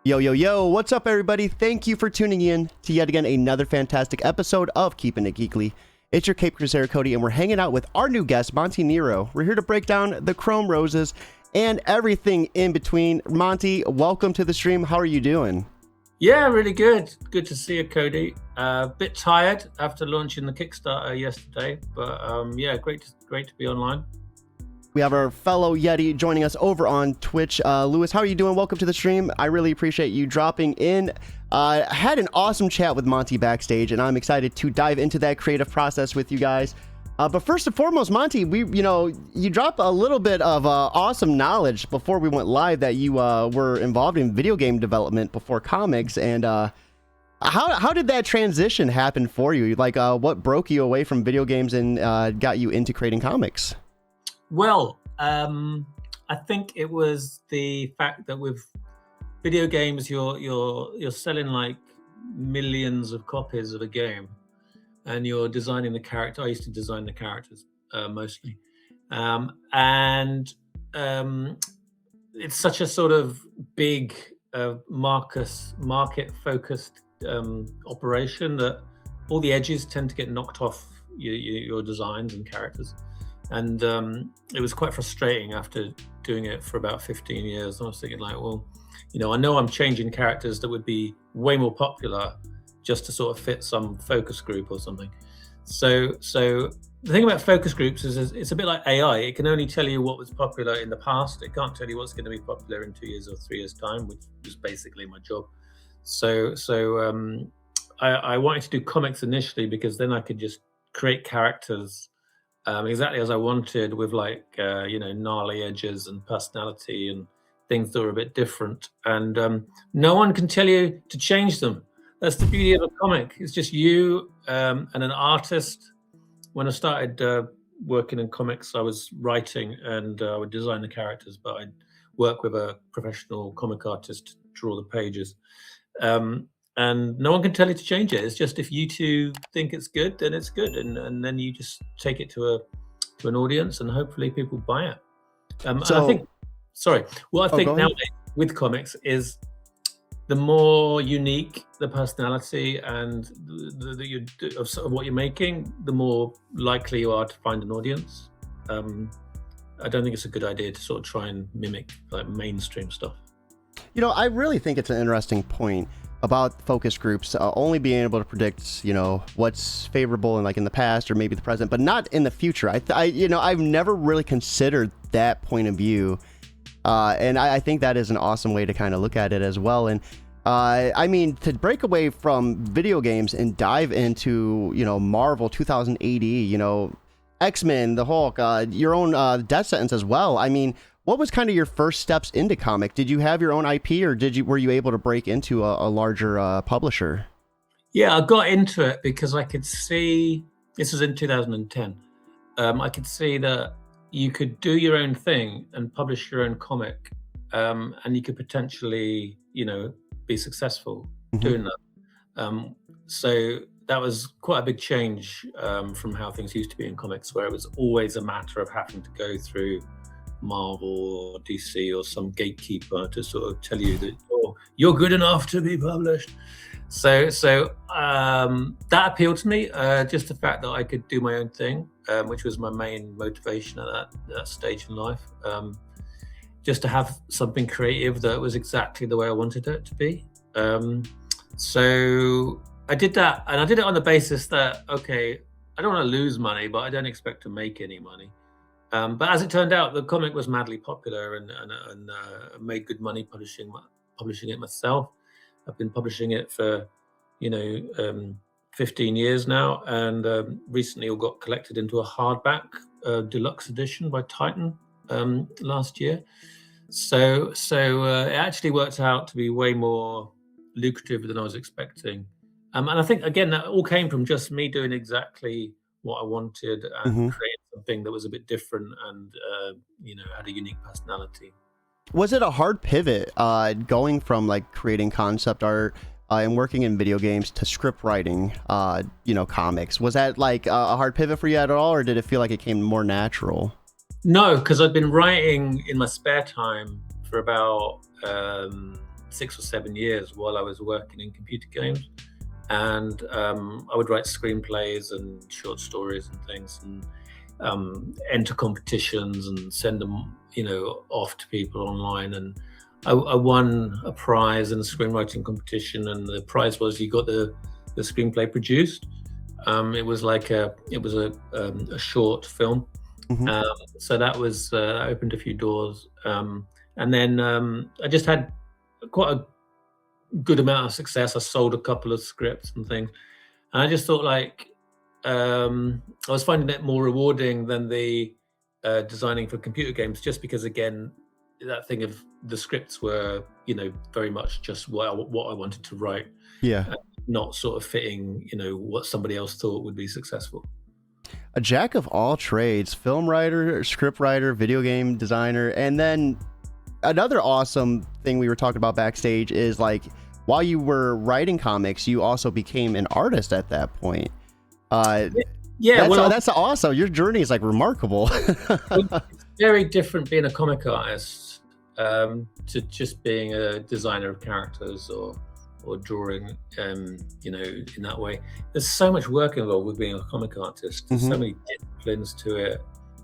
Yo, yo, yo, what's up, everybody? Thank you for tuning in to yet again another fantastic episode of Keeping It Geekly. It's your Cape Crusader Cody, and we're hanging out with our new guest, Monty Nero. We're here to break down the Chrome Roses and everything in between. Monty, welcome to the stream. How are you doing? Yeah, really good. Good to see you, Cody. Bit tired after launching the Kickstarter yesterday, but yeah, great to be online. We have our fellow Yeti joining us over on Twitch. Lewis, how are you doing? Welcome to the stream. I really appreciate you dropping in. Had an awesome chat with Monty backstage, and I'm excited to dive into that creative process with you guys. But first and foremost, Monty, you dropped a little bit of awesome knowledge before we went live that you were involved in video game development before comics, and how did that transition happen for you? Like, what broke you away from video games and got you into creating comics? Well, I think it was the fact that with video games, you're selling like millions of copies of a game, and you're designing the character. I used to design the characters mostly, and it's such a sort of big market-focused operation that all the edges tend to get knocked off your designs and characters. And it was quite frustrating after doing it for about 15 years. I was thinking like, well, I know I'm changing characters that would be way more popular just to sort of fit some focus group or something. So the thing about focus groups is it's a bit like AI. It can only tell you what was popular in the past. It can't tell you what's going to be popular in 2 years or 3 years' time, which was basically my job. So I wanted to do comics initially because then I could just create characters exactly as I wanted, with like gnarly edges and personality and things that were a bit different. And no one can tell you to change them. That's the beauty of a comic. It's just you and an artist. When I started working in comics, I was writing and I would design the characters, but I'd work with a professional comic artist to draw the pages. And no one can tell you to change it. It's just if you two think it's good, then it's good, and then you just take it to an audience, and hopefully people buy it. And I think, what I think nowadays with comics is the more unique the personality and of what you're making, the more likely you are to find an audience. I don't think it's a good idea to sort of try and mimic like mainstream stuff. I really think it's an interesting point about focus groups only being able to predict, what's favorable in the past or maybe the present, but not in the future. I've never really considered that point of view, and I think that is an awesome way to kind of look at it as well. And to break away from video games and dive into Marvel 2080, X-Men, the Hulk, your own Death Sentence as well. What was kind of your first steps into comic? Did you have your own IP, or were you able to break into a larger publisher? Yeah, I got into it because I could see, this was in 2010, I could see that you could do your own thing and publish your own comic, and you could potentially, be successful doing that. So that was quite a big change from how things used to be in comics, where it was always a matter of having to go through Marvel or DC or some gatekeeper to sort of tell you that you're good enough to be published. So that appealed to me, just the fact that I could do my own thing, which was my main motivation at that stage in life. Just to have something creative that was exactly the way I wanted it to be. So I did that, and I did it on the basis that, okay, I don't want to lose money, but I don't expect to make any money. But as it turned out, the comic was madly popular and made good money publishing it myself. I've been publishing it for 15 years now, and recently it got collected into a hardback deluxe edition by Titan last year. So it actually worked out to be way more lucrative than I was expecting. And I think, again, that all came from just me doing exactly what I wanted and creating something that was a bit different and had a unique personality. Was it a hard pivot going from creating concept art and working in video games to script writing comics? Was that a hard pivot for you at all, or did it feel like it came more natural? No, because I've been writing in my spare time for about 6 or 7 years while I was working in computer games, and I would write screenplays and short stories and things, and enter competitions and send them, off to people online. And I won a prize in a screenwriting competition, and the prize was you got the screenplay produced. It was a short film. So that was opened a few doors, and then I just had quite a good amount of success. I sold a couple of scripts and things, and I just thought I was finding it more rewarding than the designing for computer games, just because, again, that thing of the scripts were very much just what I wanted to write, not sort of fitting what somebody else thought would be successful. A jack of all trades, film writer, script writer, video game designer. And then another awesome thing we were talking about backstage is, like, while you were writing comics, you also became an artist at that point. That's awesome. Your journey is, like, remarkable. It's very different being a comic artist to just being a designer of characters or drawing, in that way. There's so much work involved with being a comic artist. There's so many disciplines to it.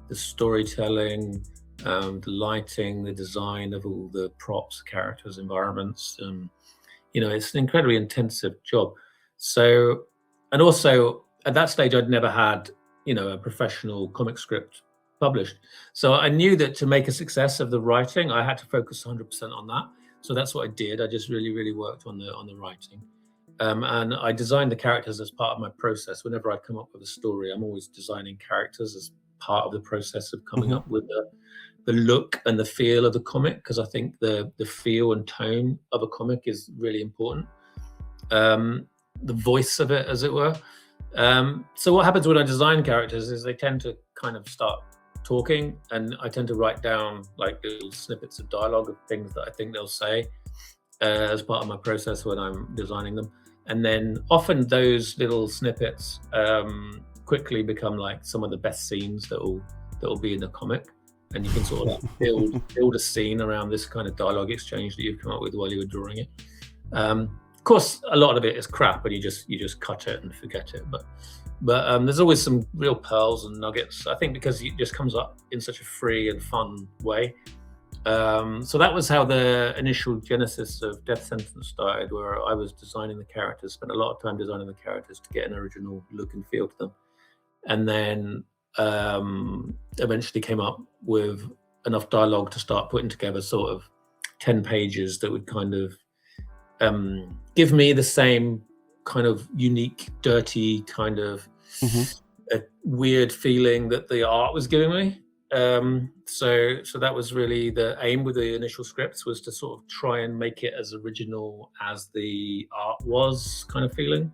The storytelling, the lighting, the design of all the props, characters, environments. It's an incredibly intensive job. So, and also at that stage, I'd never had, a professional comic script published. So I knew that to make a success of the writing, I had to focus 100% on that. So that's what I did. I just really, really worked on the writing. And I designed the characters as part of my process. Whenever I come up with a story, I'm always designing characters as part of the process of coming up with the look and the feel of the comic, because I think the feel and tone of a comic is really important. The voice of it, as it were. So what happens when I design characters is they tend to kind of start talking, and I tend to write down like little snippets of dialogue of things that I think they'll say as part of my process when I'm designing them. And then often those little snippets quickly become like some of the best scenes that will be in the comic, and you can sort of like build a scene around this kind of dialogue exchange that you've come up with while you were drawing it. Of course, a lot of it is crap, and you just cut it and forget it. But there's always some real pearls and nuggets, I think, because it just comes up in such a free and fun way. So that was how the initial genesis of Death Sentence started, where I was designing the characters, spent a lot of time designing the characters to get an original look and feel to them. And then eventually came up with enough dialogue to start putting together sort of 10 pages that would kind of give me the same kind of unique, dirty kind of a weird feeling that the art was giving me. So that was really the aim with the initial scripts, was to sort of try and make it as original as the art was kind of feeling.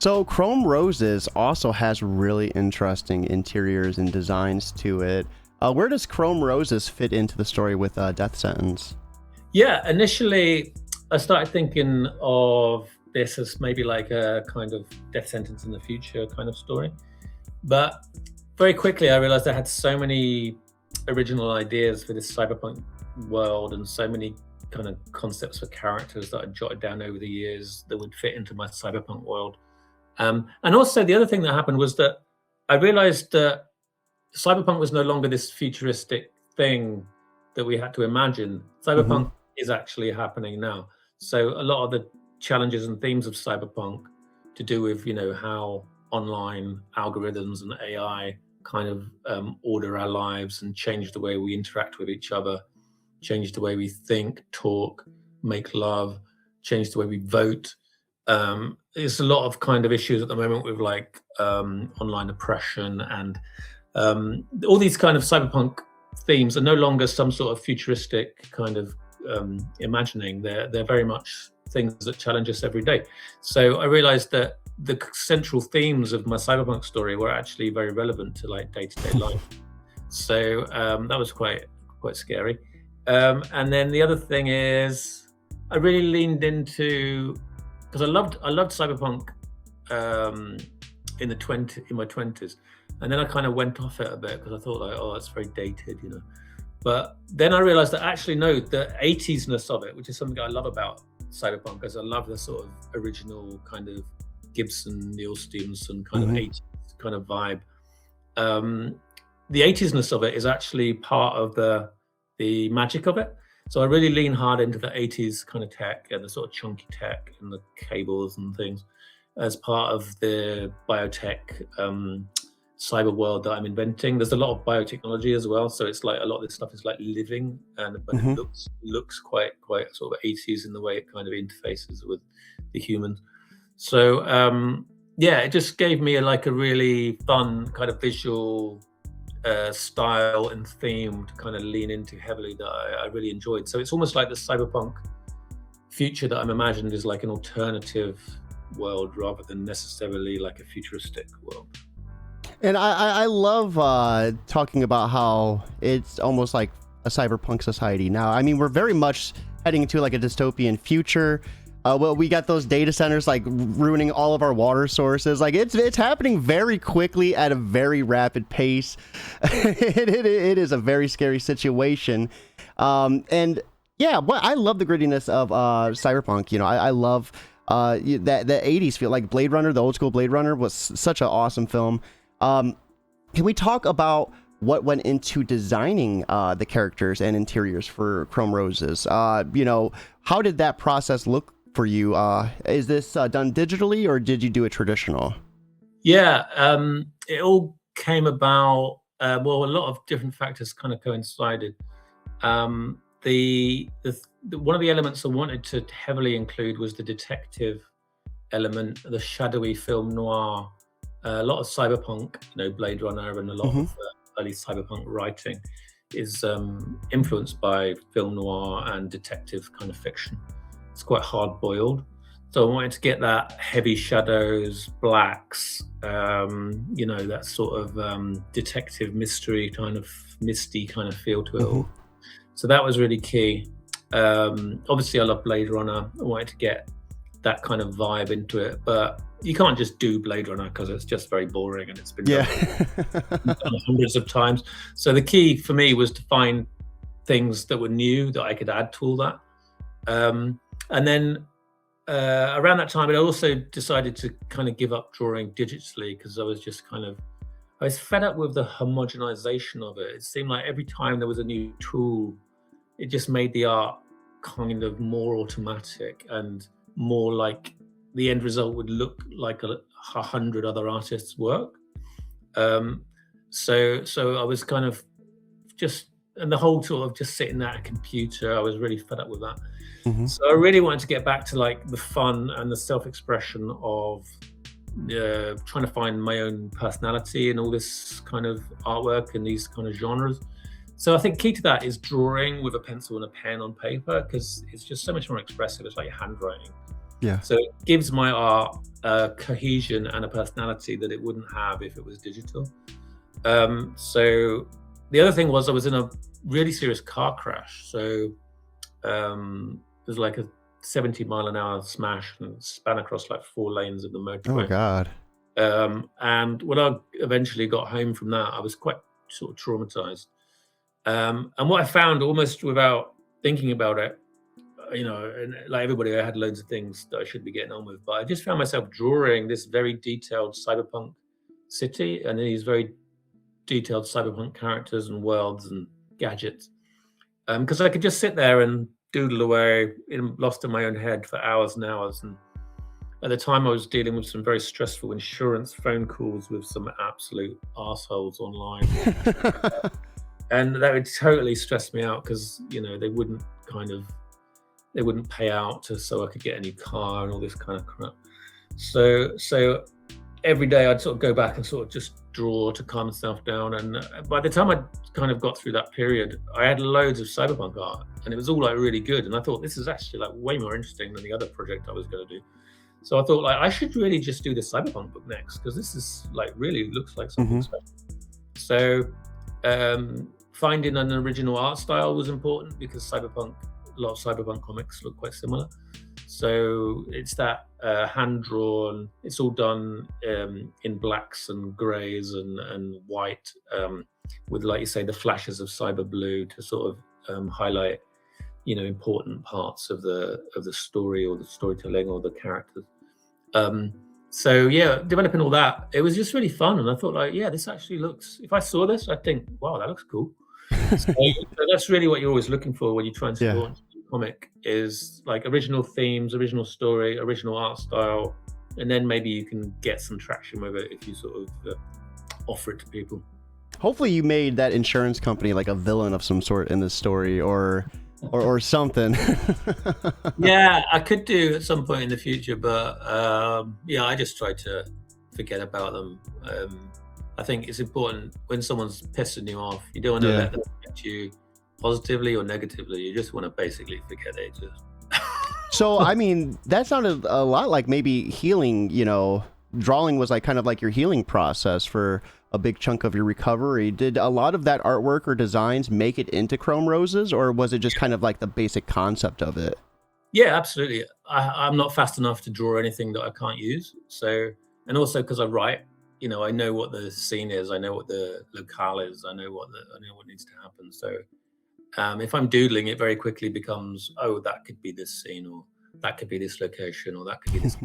So Chrome Roses also has really interesting interiors and designs to it. Where does Chrome Roses fit into the story with Death Sentence? Yeah, initially I started thinking of this as maybe like a kind of Death Sentence in the future kind of story. But very quickly I realized I had so many original ideas for this cyberpunk world, and so many kind of concepts for characters that I jotted down over the years that would fit into my cyberpunk world. And also the other thing that happened was that I realized that cyberpunk was no longer this futuristic thing that we had to imagine. Cyberpunk is actually happening now. So a lot of the challenges and themes of cyberpunk to do with, how online algorithms and AI kind of order our lives and change the way we interact with each other, change the way we think, talk, make love, change the way we vote. There's a lot of kind of issues at the moment with like online oppression, and all these kind of cyberpunk themes are no longer some sort of futuristic kind of imagining. They're very much things that challenge us every day. So I realized that the central themes of my cyberpunk story were actually very relevant to like day-to-day life. So that was quite scary. And then the other thing is I really leaned into, because I loved cyberpunk in my 20s, and then I kind of went off it a bit because I thought like, oh, it's very dated, But then I realized that actually, no, the 80s-ness of it, which is something I love about cyberpunk, because I love the sort of original kind of Gibson, Neil Stevenson kind of 80s kind of vibe. The 80s-ness of it is actually part of the magic of it. So I really lean hard into the 80s kind of tech and the sort of chunky tech and the cables and things as part of the biotech cyber world that I'm inventing. There's a lot of biotechnology as well, so it's like a lot of this stuff is like living, but it looks quite sort of 80s in the way it kind of interfaces with the humans. So yeah, it just gave me a really fun kind of visual style and theme to kind of lean into heavily that I really enjoyed. So it's almost like the cyberpunk future that I'm imagined is like an alternative world rather than necessarily like a futuristic world. And I love talking about how it's almost like a cyberpunk society now. I mean, we're very much heading into like a dystopian future. Well, we got those data centers like ruining all of our water sources. Like it's happening very quickly at a very rapid pace. It is a very scary situation. And yeah, but I love the grittiness of cyberpunk. You know, I love that the 80s feel. Like Blade Runner, the old school Blade Runner was such an awesome film. Can we talk about what went into designing the characters and interiors for Chrome Roses? You know, how did that process look for you? Is this done digitally or did you do it traditional? Yeah, it all came about, well, a lot of different factors kind of coincided. The one of the elements I wanted to heavily include was the detective element, the shadowy film noir. A lot of cyberpunk, you know, Blade Runner and a lot of early cyberpunk writing is influenced by film noir and detective kind of fiction. It's quite hard-boiled. So I wanted to get that heavy shadows, blacks, you know, that sort of detective mystery kind of misty kind of feel to it all. So that was really key. Obviously I love Blade Runner. I wanted to get that kind of vibe into it, but you can't just do Blade Runner because it's just very boring and it's been done hundreds of times. So the key for me was to find things that were new that I could add to all that. And then around that time, I also decided to kind of give up drawing digitally because I was fed up with the homogenization of it. It seemed like every time there was a new tool, it just made the art kind of more automatic and more like the end result would look like 100 other artists' work. So I was kind of just, and the whole sort of just sitting at a computer, I was really fed up with that. So I really wanted to get back to like the fun and the self-expression of trying to find my own personality in all this kind of artwork and these kind of genres. So I think key to that is drawing with a pencil and a pen on paper because it's just so much more expressive. It's like handwriting. Yeah. So it gives my art a cohesion and a personality that it wouldn't have if it was digital. So the other thing was I was in a really serious car crash. So it was like a 70-mile-an-hour smash and span across like 4 lanes of the motorway. Oh my God. And when I eventually got home from that, I was quite sort of traumatized. And what I found almost without thinking about it, you know, and like everybody, I had loads of things that I should be getting on with, but I just found myself drawing this very detailed cyberpunk city and these very detailed cyberpunk characters and worlds and gadgets. Because I could just sit there and doodle away, lost in my own head for hours and hours. And at the time I was dealing with some very stressful insurance phone calls with some absolute assholes online. And that would totally stress me out because, you know, they wouldn't pay out so I could get a new car and all this kind of crap. So every day I'd sort of go back and sort of just draw to calm myself down. And by the time I kind of got through that period, I had loads of cyberpunk art and it was all like really good. And I thought this is actually like way more interesting than the other project I was going to do. So I thought like I should really just do the cyberpunk book next because this is like really looks like something special. So finding an original art style was important because cyberpunk a lot of cyberpunk comics look quite similar. So it's that hand drawn. It's all done in blacks and greys and white, with, like you say, the flashes of cyber blue to sort of highlight, important parts of the story or the storytelling or the characters. So yeah, developing all that, it was just really fun, and I thought, like, yeah, this actually looks. If I saw this, I'd think, wow, that looks cool. So that's really what you're always looking for when you try and launch a comic, is like original themes, original story, original art style, and then maybe you can get some traction with it if you sort of offer it to people. Hopefully you made that insurance company like a villain of some sort in this story, or something. Yeah, I could do at some point in the future, but I just try to forget about them. I think it's important when someone's pissing you off, you don't want to let them affect you positively or negatively. You just want to basically forget it. So, I mean, that sounded a lot like maybe healing, drawing was like kind of like your healing process for a big chunk of your recovery. Did a lot of that artwork or designs make it into Chrome Roses, or was it just kind of like the basic concept of it? Yeah, absolutely. I'm not fast enough to draw anything that I can't use. So, and also because I write, I know what the scene is, I know what the locale is, I know what needs to happen. So, if I'm doodling, it very quickly becomes, oh, that could be this scene, or that could be this location, or that could be this.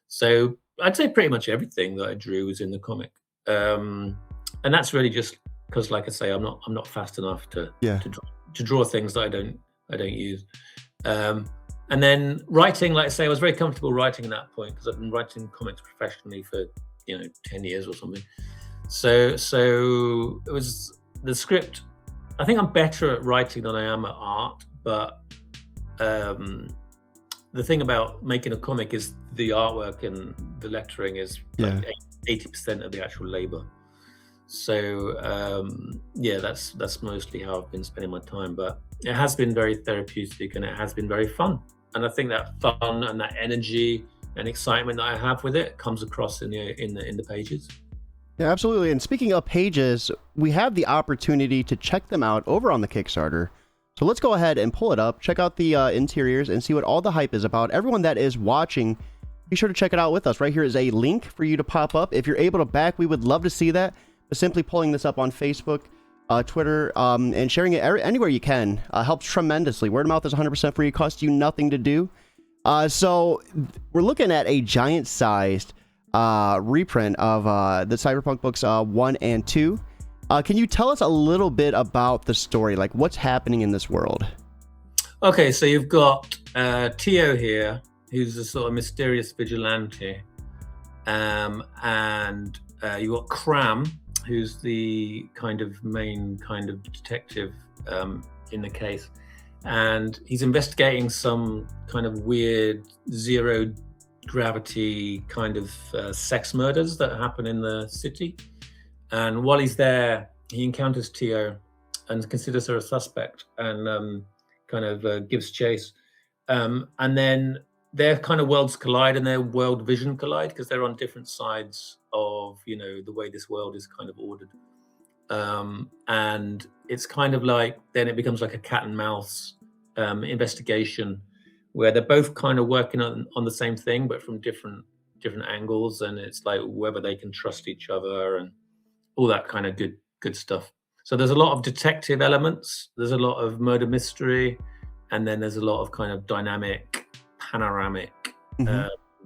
So I'd say pretty much everything that I drew was in the comic, and that's really just because, like I say, I'm not fast enough to draw things that I don't use. And then writing, like I say, I was very comfortable writing at that point because I've been writing comics professionally for 10 years or something. So it was the script. I think I'm better at writing than I am at art, but the thing about making a comic is the artwork and the lettering is like 80% of the actual labor. So that's mostly how I've been spending my time. But it has been very therapeutic and it has been very fun. And I think that fun and that energy and excitement that I have with it comes across in the pages. Yeah, absolutely. And speaking of pages, we have the opportunity to check them out over on the Kickstarter. So let's go ahead and pull it up, check out the interiors, and see what all the hype is about. Everyone that is watching, be sure to check it out with us. Right here is a link for you to pop up. If you're able to back, we would love to see that. But simply pulling this up on Facebook, Twitter, and sharing it anywhere you can helps tremendously. Word of mouth is 100% free. It costs you nothing to do. So we're looking at a giant-sized reprint of the Cyberpunk books 1 and 2. Can you tell us a little bit about the story? Like, what's happening in this world? Okay, so you've got Teo here, who's a sort of mysterious vigilante. And you've got Kramm, who's the main detective in the case. And he's investigating some kind of weird zero gravity sex murders that happen in the city. And while he's there, he encounters Teo and considers her a suspect and gives chase. And then their kind of worlds collide and their world vision collide because they're on different sides of, the way this world is kind of ordered. And it's kind of like, then it becomes like a cat and mouse investigation where they're both kind of working on the same thing, but from different angles. And it's like whether they can trust each other and all that kind of good stuff. So there's a lot of detective elements. There's a lot of murder mystery. And then there's a lot of kind of dynamic, panoramic,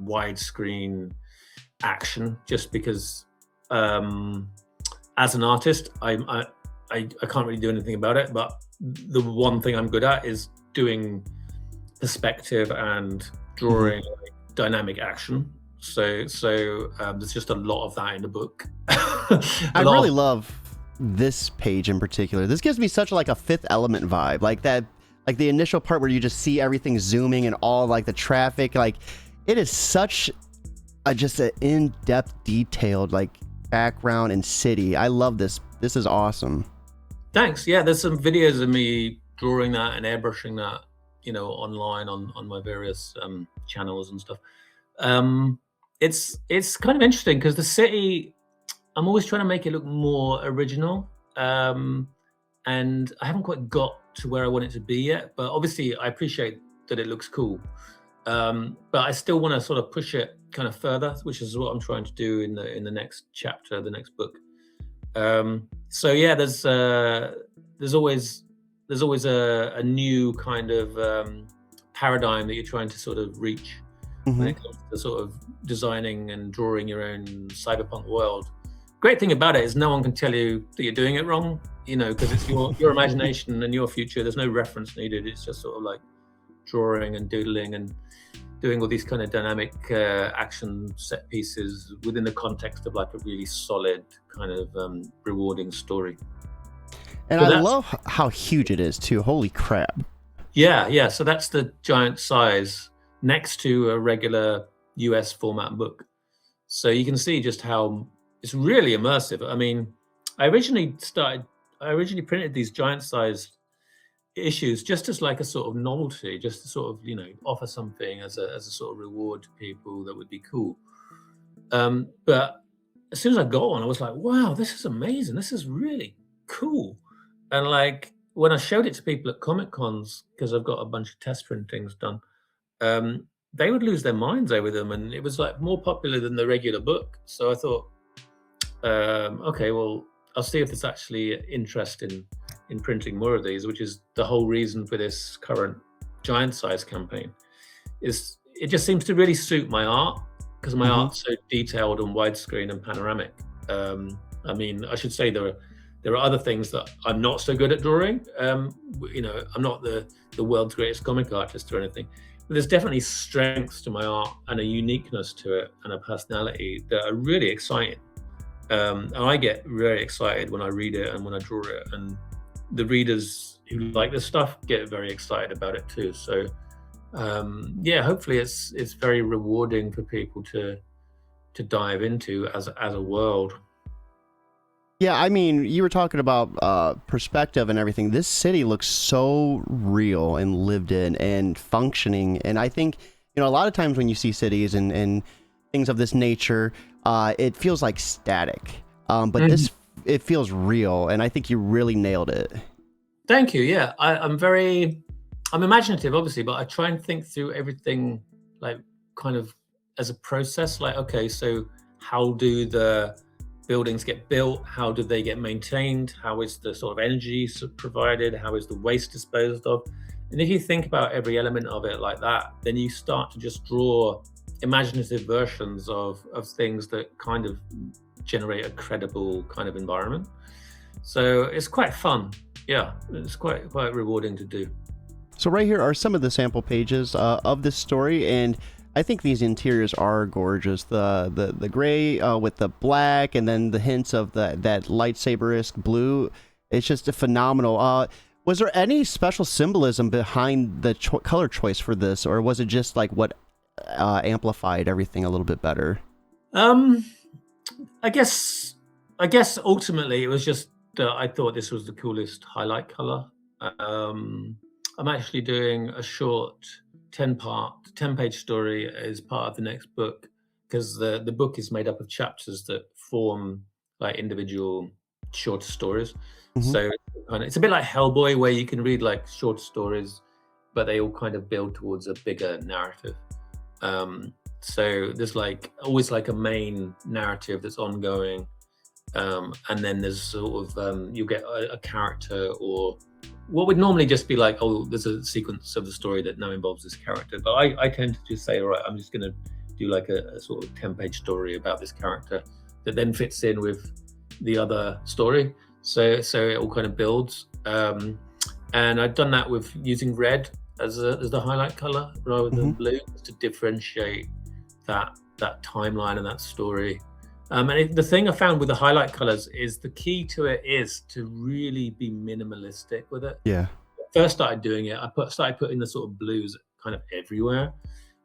widescreen action, just because as an artist, I can't really do anything about it. But the one thing I'm good at is doing perspective and drawing dynamic action. So there's just a lot of that in the book. I really love this page in particular. This gives me such like a Fifth Element vibe, like that, like the initial part where you just see everything zooming and all like the traffic. Like it is such just an in-depth, detailed like background and city. I love this. This is awesome. Thanks. Yeah, there's some videos of me drawing that and airbrushing that, online on my various channels and stuff. It's kind of interesting because the city, I'm always trying to make it look more original, and I haven't quite got to where I want it to be yet, but obviously I appreciate that it looks cool. But I still want to sort of push it kind of further, which is what I'm trying to do in the next chapter, the next book. So yeah, there's always a new kind of paradigm that you're trying to sort of reach when it comes to sort of designing and drawing your own cyberpunk world. Great thing about it is no one can tell you that you're doing it wrong, because it's your imagination and your future. There's no reference needed. It's just sort of like drawing and doodling and doing all these kind of dynamic action set pieces within the context of like a really solid kind of rewarding story. And so I love how huge it is too. Holy crap. Yeah. So that's the giant size next to a regular US format book. So you can see just how it's really immersive. I mean, I originally printed these giant sized issues just as like a sort of novelty, just to sort of, offer something as a sort of reward to people that would be cool. But as soon as I got one, I was like, wow, this is amazing. This is really cool. And like when I showed it to people at Comic Cons, because I've got a bunch of test printings done, they would lose their minds over them, and it was like more popular than the regular book. So I thought, okay, well, I'll see if there's actually interest in printing more of these, which is the whole reason for this current giant size campaign. Is it just seems to really suit my art, because my art's so detailed and widescreen and panoramic. I mean, I should say there are other things that I'm not so good at drawing. I'm not the world's greatest comic artist or anything, but there's definitely strengths to my art and a uniqueness to it and a personality that are really exciting. And I get very excited when I read it and when I draw it, and the readers who like this stuff get very excited about it too. So hopefully it's very rewarding for people to dive into as a world. Yeah, I mean, you were talking about perspective and everything. This city looks so real and lived in and functioning. And I think, a lot of times when you see cities and things of this nature, it feels like static. But it feels real. And I think you really nailed it. Thank you. Yeah, I'm imaginative, obviously, but I try and think through everything like kind of as a process. Like, okay, so how do the buildings get built? How do they get maintained? How is the sort of energy provided? How is the waste disposed of? And if you think about every element of it like that, then you start to just draw imaginative versions of things that kind of generate a credible kind of environment. So it's quite fun. Yeah, it's quite rewarding to do. So right here are some of the sample pages of this story, and I think these interiors are gorgeous. The gray with the black, and then the hints of that lightsaber-esque blue. It's just a phenomenal. Was there any special symbolism behind the color choice for this, or was it just like what amplified everything a little bit better? I guess ultimately it was just that I thought this was the coolest highlight color. I'm actually doing a short 10-page story as part of the next book, because the book is made up of chapters that form like individual short stories. So it's a bit like Hellboy, where you can read like short stories, but they all kind of build towards a bigger narrative. So there's like always like a main narrative that's ongoing, and then there's sort of you get a character, or what would normally just be like, oh, there's a sequence of the story that now involves this character. But I tend to just say, all right, I'm just going to do like a sort of 10-page story about this character that then fits in with the other story. So it all kind of builds. And I've done that with using red as the highlight color rather than blue, to differentiate that timeline and that story. And the thing I found with the highlight colors is the key to it is to really be minimalistic with it. Yeah. First started doing it, started putting the sort of blues kind of everywhere,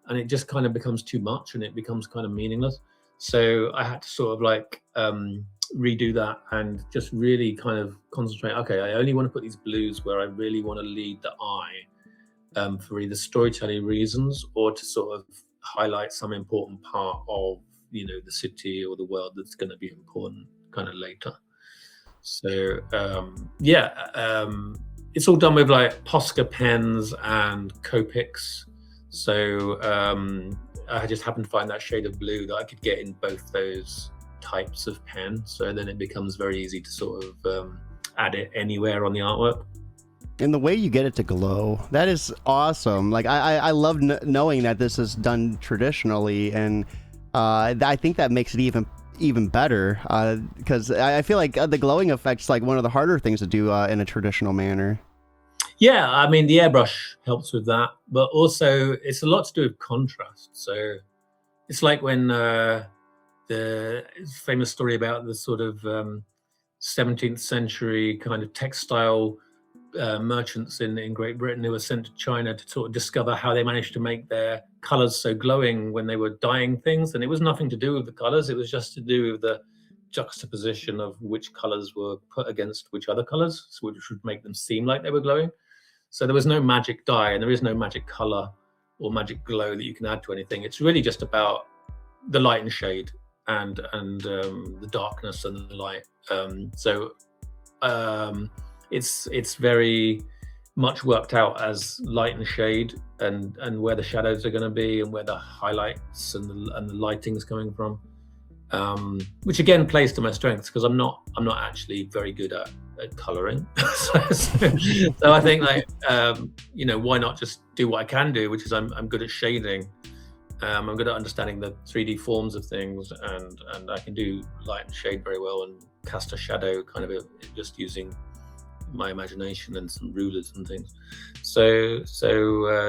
and it just kind of becomes too much and it becomes kind of meaningless. So I had to sort of like redo that and just really kind of concentrate. Okay, I only want to put these blues where I really want to lead the eye, for either storytelling reasons or to sort of highlight some important part of the city or the world that's going to be important kind of later. So it's all done with like Posca pens and Copics. So I just happened to find that shade of blue that I could get in both those types of pen. So then it becomes very easy to sort of add it anywhere on the artwork. And the way you get it to glow, that is awesome. Like I love knowing that this is done traditionally, and I think that makes it even better, because I feel like the glowing effect's like one of the harder things to do in a traditional manner. Yeah, I mean, the airbrush helps with that, but also it's a lot to do with contrast. So it's like when the famous story about the sort of 17th century kind of textile merchants in Great Britain who were sent to China to sort of discover how they managed to make their colors so glowing when they were dyeing things. And it was nothing to do with the colors. It was just to do with the juxtaposition of which colors were put against which other colors, which would make them seem like they were glowing. So there was no magic dye, and there is no magic color or magic glow that you can add to anything. It's really just about the light and shade and the darkness and the light. It's very much worked out as light and shade, and where the shadows are going to be, and where the highlights and the lighting is coming from, which again plays to my strengths, because I'm not actually very good at coloring. so I think, like, why not just do what I can do, which is I'm good at shading. I'm good at understanding the 3D forms of things, and I can do light and shade very well, and cast a shadow kind of just using my imagination and some rulers and things. So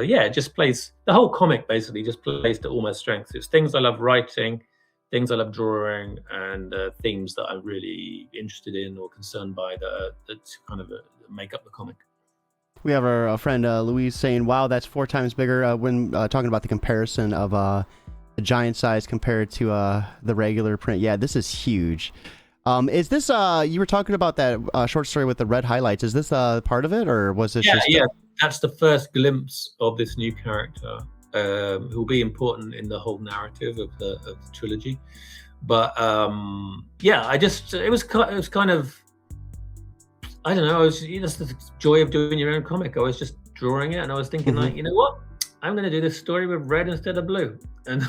it just plays, the whole comic basically just plays to all my strengths. It's things I love writing, things I love drawing, and themes that I'm really interested in or concerned by that kind of make up the comic. We have our friend Louise saying, wow, that's 4 times bigger, when talking about the comparison of the giant size compared to the regular print. Yeah, this is huge. Is this, you were talking about that short story with the red highlights. Is this part of it, or was this just... Yeah, that's the first glimpse of this new character, who will be important in the whole narrative of the trilogy. But it was kind of, I don't know, that's the joy of doing your own comic. I was just drawing it, and I was thinking, like, you know what? I'm going to do this story with red instead of blue, and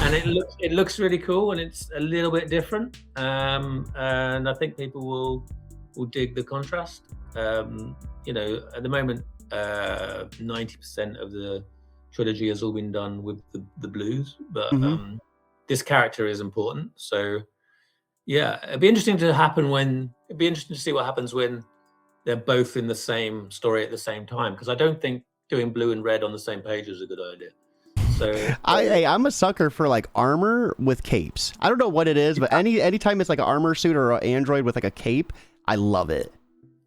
it looks really cool, and it's a little bit different, and I think people will dig the contrast. At the moment, 90% of the trilogy has all been done with the blues, but this character is important. So yeah, it'd be interesting to see what happens when they're both in the same story at the same time, because I don't think doing blue and red on the same page is a good idea. So I'm a sucker for like armor with capes. I don't know what it is, but anytime it's like an armor suit or an android with like a cape, I love it.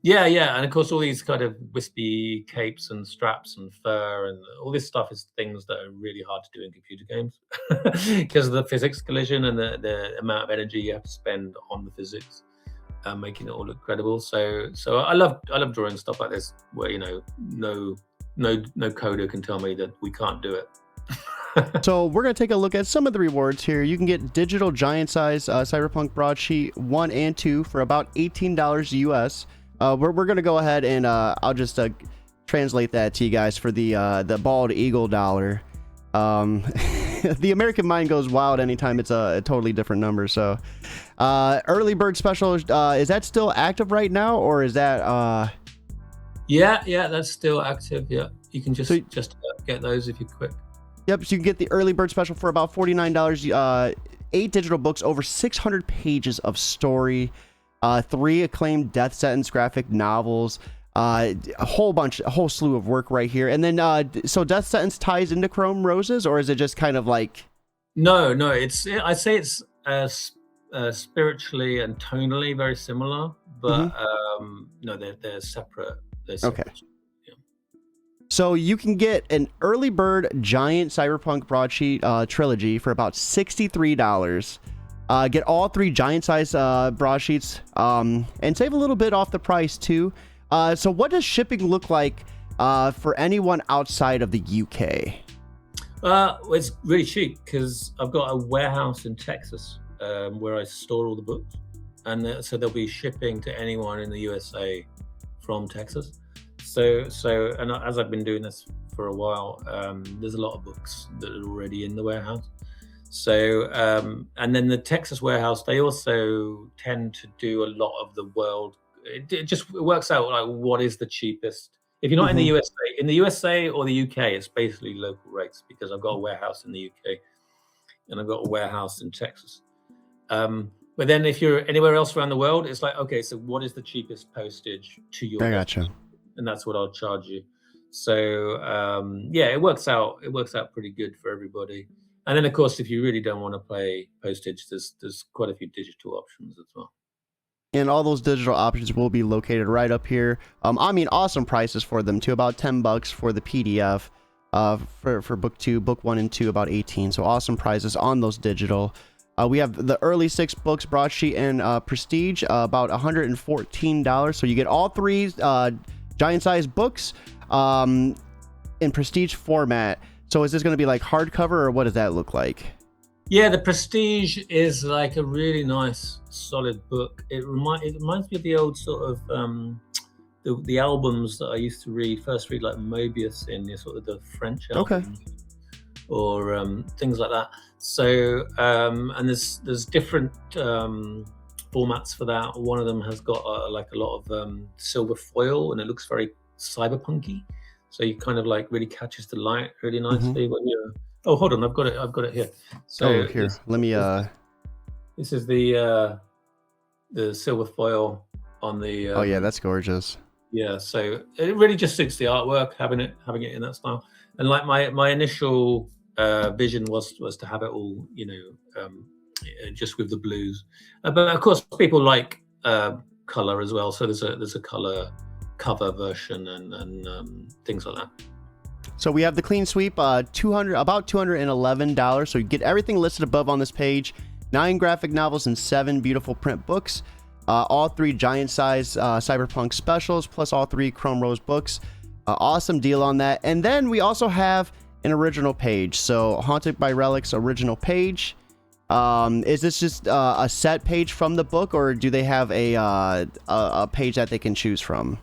Yeah, and of course all these kind of wispy capes and straps and fur and all this stuff is things that are really hard to do in computer games because of the physics collision and the amount of energy you have to spend on the physics, making it all look credible. So I love drawing stuff like this where no coder can tell me that we can't do it. So we're going to take a look at some of the rewards here. You can get digital giant size Cyberpunk broadsheet 1 and 2 for about $18 US. We're going to go ahead and I'll just translate that to you guys for the bald eagle dollar. The American mind goes wild anytime it's a totally different number. So early bird special, is that still active right now, or is that... Yeah, that's still active. Yeah, you can just get those if you're quick. Yep, so you can get the early bird special for about $49. 8 digital books, over 600 pages of story, 3 acclaimed death sentence graphic novels, a whole slew of work right here. And then, so death sentence ties into Chrome Roses, or is it just kind of like... No, I'd say it's spiritually and tonally very similar, but no, they're separate. Okay. Yeah. So you can get an early bird giant Cyberpunk broadsheet trilogy for about $63. Get all 3 giant size broadsheets and save a little bit off the price too. So what does shipping look like for anyone outside of the UK? It's really cheap because I've got a warehouse in Texas where I store all the books, and so there'll be shipping to anyone in the USA from Texas. And as I've been doing this for a while, there's a lot of books that are already in the warehouse. So, and then the Texas warehouse, they also tend to do a lot of the world. It just works out like what is the cheapest. If you're not in the USA or the UK, it's basically local rates because I've got a warehouse in the UK and I've got a warehouse in Texas. But then if you're anywhere else around the world, it's like, okay, so what is the cheapest postage to your I gotcha. and that's what I'll charge you. So yeah, it works out pretty good for everybody. And then of course, if you really don't want to pay postage, there's quite a few digital options as well. And all those digital options will be located right up here. I mean, awesome prices for them too. About $10 for the PDF. For book 2, book 1 and 2, about 18. So awesome prices on those digital. We have the early 6 books, broadsheet and prestige, about $114. So you get all 3 giant size books in prestige format. So is this going to be like hardcover, or what does that look like? Yeah, the prestige is like a really nice, solid book. It reminds me of the old sort of the albums that I used to first read like Mobius in the sort of the French albums, or things like that. So and there's different formats for that. One of them has got like a lot of silver foil, and it looks very cyberpunky. So you kind of like really catches the light really nicely when you're. Oh, hold on, I've got it here. So here, let me. This is the silver foil on the. Oh yeah, that's gorgeous. Yeah, so it really just suits the artwork, having it in that style. And like my initial vision was to have it all, just with the blues. But of course, people like color as well. So there's a color cover version and things like that. So we have the clean sweep, about $211. So you get everything listed above on this page. 9 graphic novels and 7 beautiful print books. All 3 giant size cyberpunk specials, plus all 3 Chrome Rose books. Awesome deal on that. And then we also have an original page. So Haunted by Relics original page. Is this just a set page from the book, or do they have a page that they can choose from?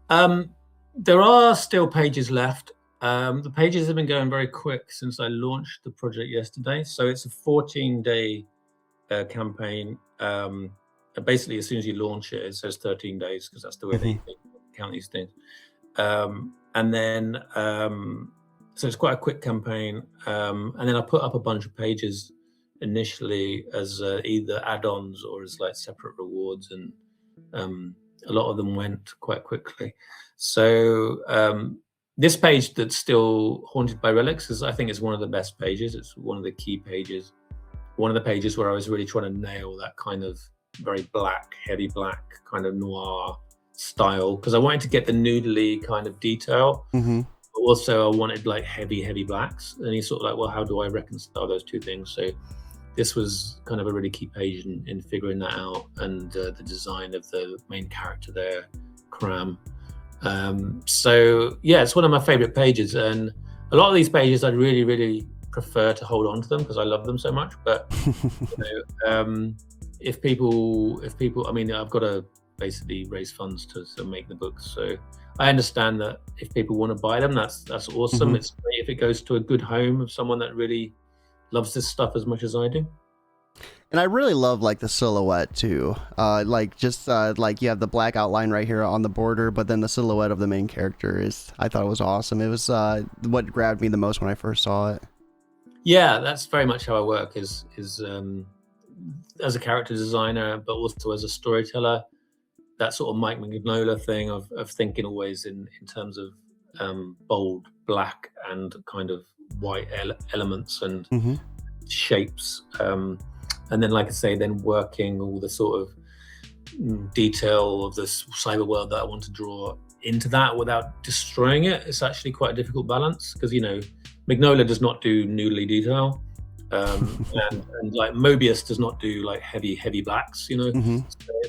There are still pages left. The pages have been going very quick since I launched the project yesterday. So it's a 14-day campaign. Basically, as soon as you launch it, it says 13 days because that's the way they count these things. And then, so it's quite a quick campaign. And then I put up a bunch of pages initially as either add-ons or as like separate rewards, and a lot of them went quite quickly. So this page that's still Haunted by Relics I think is one of the best pages. It's one of the key pages. One of the pages where I was really trying to nail that kind of very black, heavy black kind of noir style, because I wanted to get the noodly kind of detail. But also I wanted like heavy blacks. And he's sort of like, well, how do I reconcile those two things? So this was kind of a really key page in figuring that out, and the design of the main character there, Kramm. So yeah, it's one of my favorite pages, and a lot of these pages I really prefer to hold on to them because I love them so much. But if people, I mean, I've got to basically raise funds to make the books. So I understand that if people want to buy them, that's awesome. It's great if it goes to a good home of someone that really loves this stuff as much as I do. And I really love like the silhouette too. Like just like you have the black outline right here on the border, but then the silhouette of the main character I thought it was awesome. It was what grabbed me the most when I first saw it. Yeah, that's very much how I work is as a character designer, but also as a storyteller. That sort of Mike Mignola thing of thinking always in terms of bold black and kind of white elements and shapes. And then, like I say, then working all the sort of detail of this cyber world that I want to draw into that without destroying it. It's actually quite a difficult balance because, Mignola does not do noodly detail. And like Mobius does not do like heavy blacks,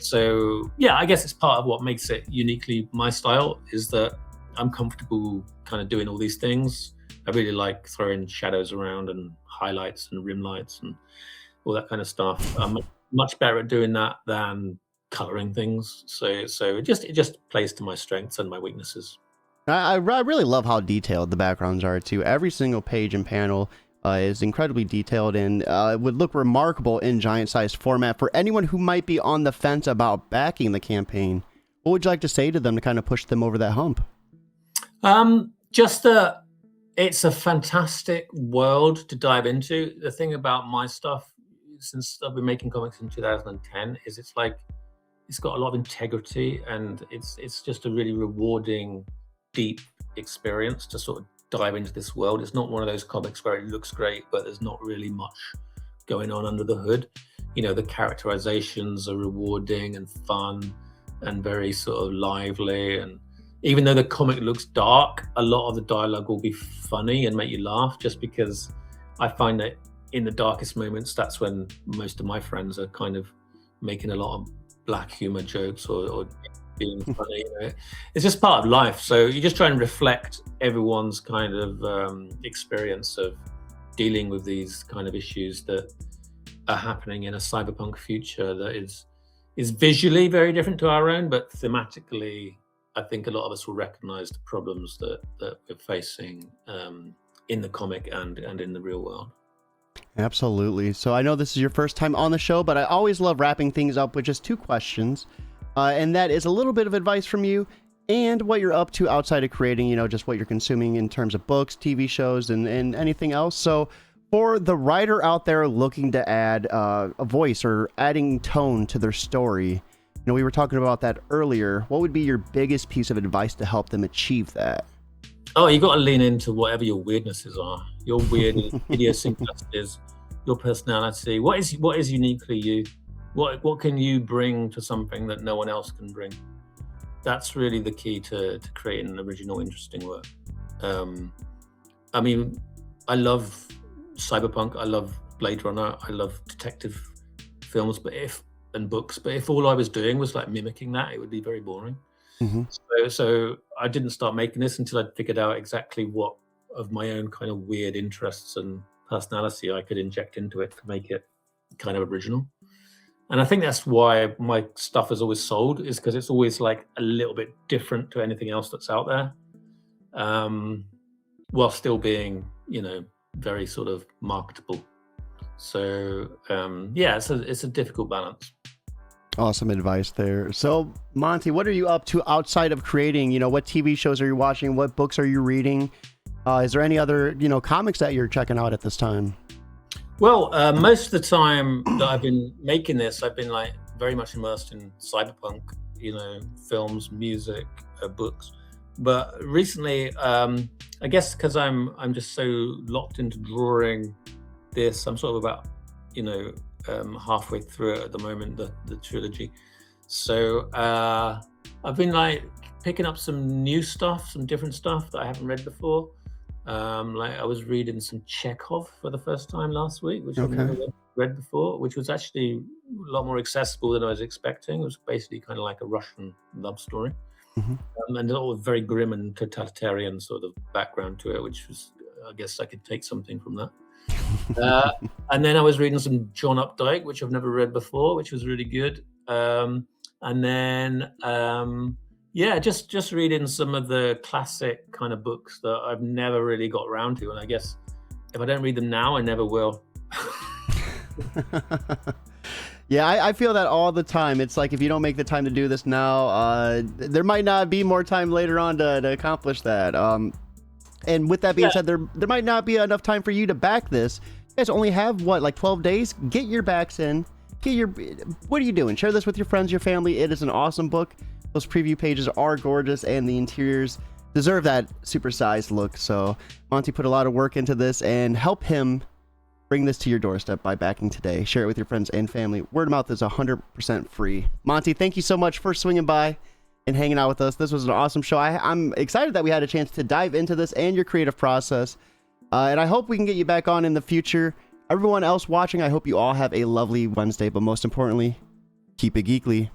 So yeah, I guess it's part of what makes it uniquely my style is that I'm comfortable kind of doing all these things. I really like throwing shadows around and highlights and rim lights and all that kind of stuff. I'm much better at doing that than coloring things. So it just plays to my strengths and my weaknesses. I really love how detailed the backgrounds are too. Every single page and panel is incredibly detailed and would look remarkable in giant-sized format. For anyone who might be on the fence about backing the campaign, what would you like to say to them to kind of push them over that hump? Just that it's a fantastic world to dive into. The thing about my stuff, since I've been making comics in 2010, is it's got a lot of integrity, and it's just a really rewarding, deep experience to sort of dive into this world. It's not one of those comics where it looks great, but there's not really much going on under the hood. You know, the characterizations are rewarding and fun and very sort of lively. And even though the comic looks dark, a lot of the dialogue will be funny and make you laugh, just because I find that in the darkest moments, that's when most of my friends are kind of making a lot of black humor jokes or being funny. You know? It's just part of life. So you just try and reflect everyone's kind of experience of dealing with these kind of issues that are happening in a cyberpunk future that is visually very different to our own, but thematically, I think a lot of us will recognize the problems that we're facing in the comic and in the real world. Absolutely. So I know this is your first time on the show, but I always love wrapping things up with just 2 questions. And that is a little bit of advice from you and what you're up to outside of creating, you know, just what you're consuming in terms of books, TV shows, and anything else. So for the writer out there looking to add a voice or adding tone to their story, you know, we were talking about that earlier. What would be your biggest piece of advice to help them achieve that? Oh, you got to lean into whatever your weirdnesses are, your weird idiosyncrasies, your personality. What is uniquely you? What can you bring to something that no one else can bring? That's really the key to creating an original, interesting work. I mean, I love cyberpunk. I love Blade Runner. I love detective films, and books. But if all I was doing was like mimicking that, it would be very boring. Mm-hmm. So I didn't start making this until I'd figured out exactly what of my own kind of weird interests and personality I could inject into it to make it kind of original. And I think that's why my stuff has always sold, is because it's always like a little bit different to anything else that's out there, while still being, you know, very sort of marketable. So yeah, it's a difficult balance. Awesome advice there. So Monty, what are you up to outside of creating? You know, what TV shows are you watching? What books are you reading? Is there any other, you know, comics that you're checking out at this time? Well, most of the time that I've been making this, I've been like very much immersed in cyberpunk, you know, films, music, books. But recently, I guess because I'm just so locked into drawing this, I'm sort of about, you know, halfway through it at the moment, the trilogy. So I've been like picking up some new stuff, some different stuff that I haven't read before. Like I was reading some Chekhov for the first time last week, which I've never read before, which was actually a lot more accessible than I was expecting. It was basically kind of like a Russian love story. Mm-hmm. And all very grim and totalitarian sort of background to it, which was, I guess I could take something from that. And then I was reading some John Updike, which I've never read before, which was really good. And then yeah, just reading some of the classic kind of books that I've never really got around to. And I guess if I don't read them now, I never will. Yeah, I feel that all the time. It's like if you don't make the time to do this now, there might not be more time later on to accomplish that. And with that being said, there might not be enough time for you to back this. You guys only have, what, like 12 days? Get your backs in. What are you doing? Share this with your friends, your family. It is an awesome book. Those preview pages are gorgeous, and the interiors deserve that supersized look. So Monty put a lot of work into this, and help him bring this to your doorstep by backing today. Share it with your friends and family. Word of mouth is 100% free. Monty, thank you so much for swinging by and hanging out with us. This was an awesome show. I'm excited that we had a chance to dive into this and your creative process. And I hope we can get you back on in the future. Everyone else watching, I hope you all have a lovely Wednesday, but most importantly, keep it geekly.